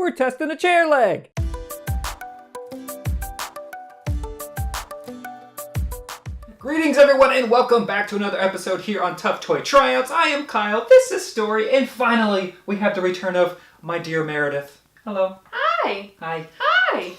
We're testing a chair leg! Greetings everyone and welcome back to another episode here on Tough Toy Tryouts. I am Kyle, this is Story, and finally we have the return of my dear Meredith. Hello. Hi. Hi. Hi.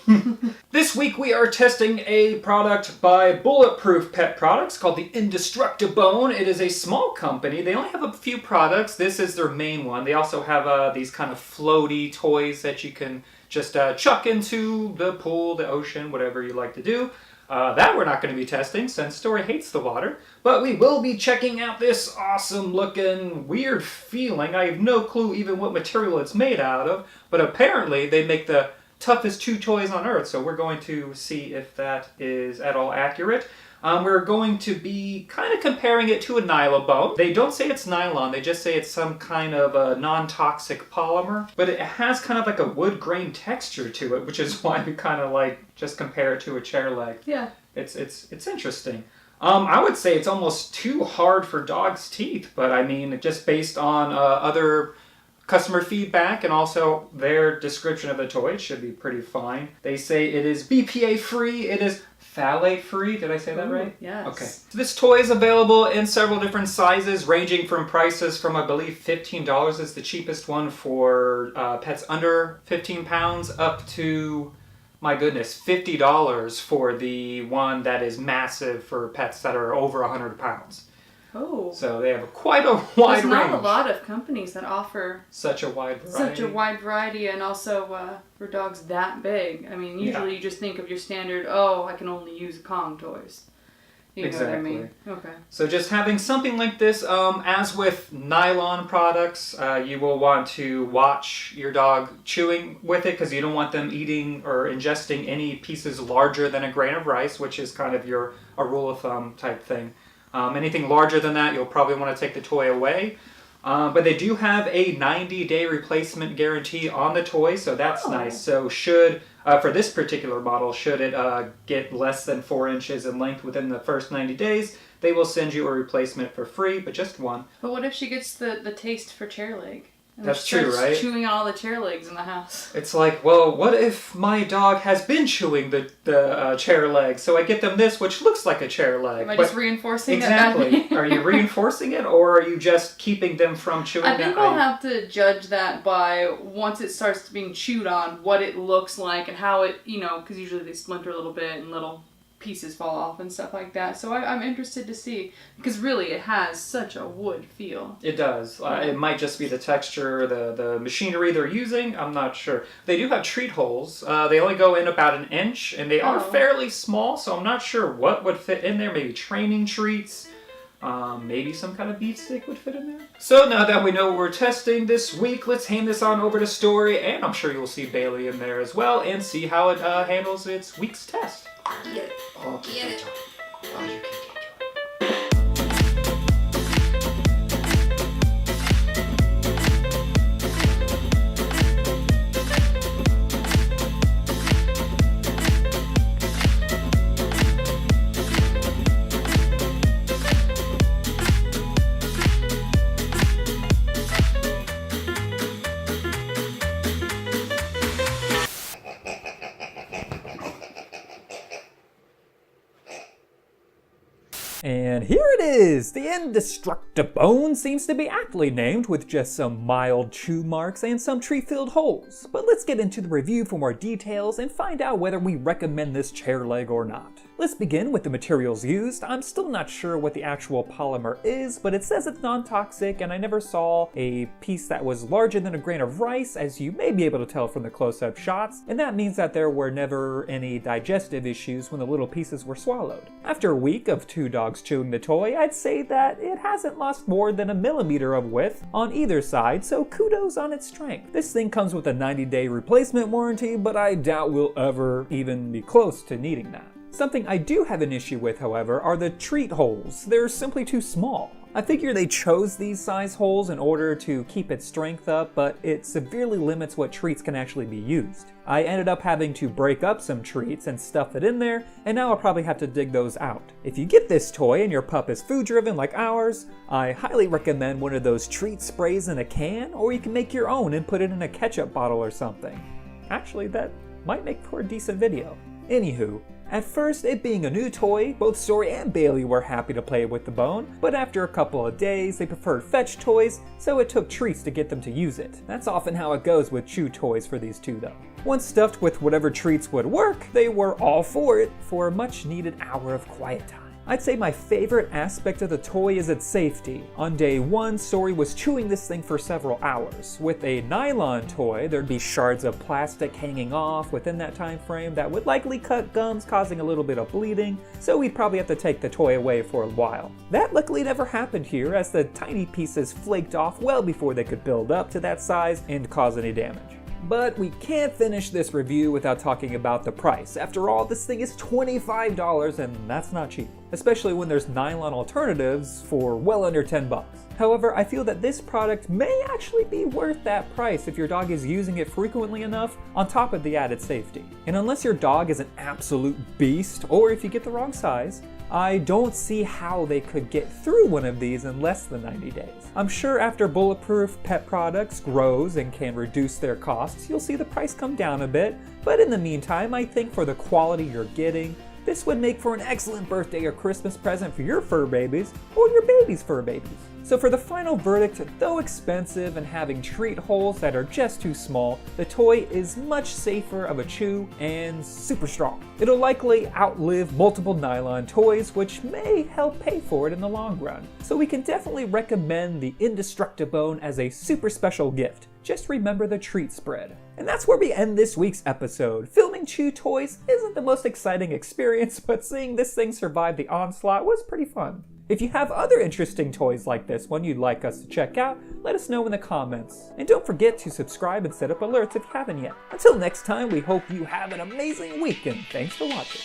This week we are testing a product by Bulletproof Pet Products called the Indestructibone. It is a small company. They only have a few products. This is their main one. They also have these kind of floaty toys that you can just chuck into the pool, the ocean, whatever you like to do. That we're not going to be testing since Story hates the water, but we will be checking out this awesome looking, weird feeling. I have no clue even what material it's made out of, but apparently they make the toughest chew toys on earth, so we're going to see if that is at all accurate. We're going to be kind of comparing it to a nylon. They don't say it's nylon, they just say it's some kind of a non-toxic polymer, but it has kind of like a wood grain texture to it, which is why we kind of like just compare it to a chair leg. Yeah. It's interesting. I would say it's almost too hard for dogs' teeth, but I mean, just based on other customer feedback and also their description of the toy, it should be pretty fine. They say it is BPA free, it is phthalate free. Did I say that right? Yes. Okay. So this toy is available in several different sizes, ranging from prices from, I believe, $15 is the cheapest one for pets under 15 pounds, up to, my goodness, $50 for the one that is massive for pets that are over 100 pounds. Oh. So they have quite a wide range. There's not a lot of companies that offer such a wide variety. And also for dogs that big. I mean, usually you just think of your standard, I can only use Kong toys. You know what I mean? Okay. So just having something like this, as with nylon products, you will want to watch your dog chewing with it because you don't want them eating or ingesting any pieces larger than a grain of rice, which is kind of a rule of thumb type thing. Anything larger than that, you'll probably want to take the toy away. But they do have a 90-day replacement guarantee on the toy, so that's nice. So for this particular model, should it get less than 4 inches in length within the first 90 days, they will send you a replacement for free, but just one. But what if she gets the taste for chair leg? And that's true, right? Chewing all the chair legs in the house. It's like, well, what if my dog has been chewing the chair leg, so I get them this, which looks like a chair leg. Am I just reinforcing exactly. Are you reinforcing it, or are you just keeping them from chewing it? I think I'll have to judge that by, once it starts being chewed on, what it looks like and how it, because usually they splinter a little bit and little pieces fall off and stuff like that. So I'm interested to see, because really it has such a wood feel. It does. It might just be the texture, the machinery they're using. I'm not sure. They do have treat holes. They only go in about an inch, and they are fairly small, so I'm not sure what would fit in there. Maybe training treats. Maybe some kind of beef stick would fit in there. So now that we know what we're testing this week, let's hand this on over to Story, and I'm sure you'll see Bailey in there as well, and see how it handles its week's test. Get it. Okay, Get it. Oh, you can. And here it is! The Indestructibone seems to be aptly named, with just some mild chew marks and some tree-filled holes. But let's get into the review for more details and find out whether we recommend this chair leg or not. Let's begin with the materials used. I'm still not sure what the actual polymer is, but it says it's non-toxic, and I never saw a piece that was larger than a grain of rice, as you may be able to tell from the close-up shots, and that means that there were never any digestive issues when the little pieces were swallowed. After a week of 2 dogs chewing the toy, I'd say that it hasn't lost more than a millimeter of width on either side, so kudos on its strength. This thing comes with a 90-day replacement warranty, but I doubt we'll ever even be close to needing that. Something I do have an issue with, however, are the treat holes. They're simply too small. I figure they chose these size holes in order to keep its strength up, but it severely limits what treats can actually be used. I ended up having to break up some treats and stuff it in there, and now I'll probably have to dig those out. If you get this toy and your pup is food driven like ours, I highly recommend one of those treat sprays in a can, or you can make your own and put it in a ketchup bottle or something. Actually, that might make for a decent video. Anywho, at first, it being a new toy, both Story and Bailey were happy to play with the bone, but after a couple of days, they preferred fetch toys, so it took treats to get them to use it. That's often how it goes with chew toys for these two though. Once stuffed with whatever treats would work, they were all for it for a much needed hour of quiet time. I'd say my favorite aspect of the toy is its safety. On day one, Story was chewing this thing for several hours. With a nylon toy, there'd be shards of plastic hanging off within that time frame that would likely cut gums, causing a little bit of bleeding, so we'd probably have to take the toy away for a while. That luckily never happened here, as the tiny pieces flaked off well before they could build up to that size and cause any damage. But we can't finish this review without talking about the price. After all, this thing is $25 and that's not cheap, especially when there's nylon alternatives for well under 10 bucks. However, I feel that this product may actually be worth that price if your dog is using it frequently enough, on top of the added safety. And unless your dog is an absolute beast, or if you get the wrong size, I don't see how they could get through one of these in less than 90 days. I'm sure after Bulletproof Pet Products grows and can reduce their costs, you'll see the price come down a bit, but in the meantime, I think for the quality you're getting, this would make for an excellent birthday or Christmas present for your fur babies, or your baby's fur babies. So for the final verdict, though expensive and having treat holes that are just too small, the toy is much safer of a chew and super strong. It'll likely outlive multiple nylon toys, which may help pay for it in the long run. So we can definitely recommend the Indestructibone as a super special gift. Just remember the treat spread. And that's where we end this week's episode. Filming chew toys isn't the most exciting experience, but seeing this thing survive the onslaught was pretty fun. If you have other interesting toys like this one you'd like us to check out, let us know in the comments. And don't forget to subscribe and set up alerts if you haven't yet. Until next time, we hope you have an amazing week, and thanks for watching.